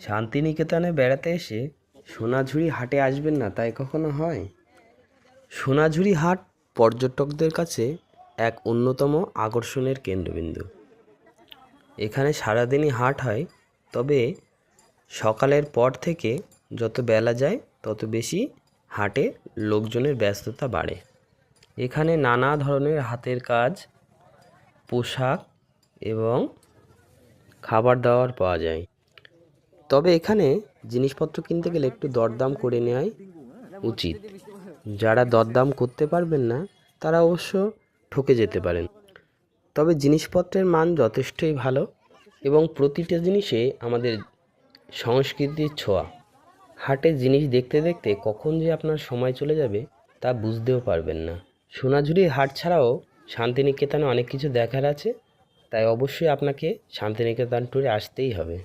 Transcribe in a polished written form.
শান্তিনিকেতনে বেড়াতে এসে সোনাঝুরি হাটে আসবেন না তাই কখনো হয়? সোনাঝুরি হাট পর্যটকদের কাছে এক অন্যতম আকর্ষণের কেন্দ্রবিন্দু। এখানে সারাদিনই হাট হয়, তবে সকালের পর থেকে যত বেলা যায় তত বেশি হাটে লোকজনের ব্যস্ততা বাড়ে। এখানে নানা ধরনের হাতের কাজ, পোশাক এবং খাবার দাবার পাওয়া যায়। তবে এখানে জিনিসপত্র কিনতে গেলে একটু দরদাম করে নেওয়াই উচিত। যারা দরদাম করতে পারবেন না তারা অবশ্য ঠকে যেতে পারেন। তবে জিনিসপত্রের মান যথেষ্টই ভালো এবং প্রতিটা জিনিসে আমাদের সংস্কৃতির ছোঁয়া। হাটে জিনিস দেখতে দেখতে কখন যে আপনার সময় চলে যাবে তা বুঝতেও পারবেন না। সোনাঝুরির হাট ছাড়াও শান্তিনিকেতনে অনেক কিছু দেখার আছে, তাই অবশ্যই আপনাকে শান্তিনিকেতন ট্যুরে আসতেই হবে।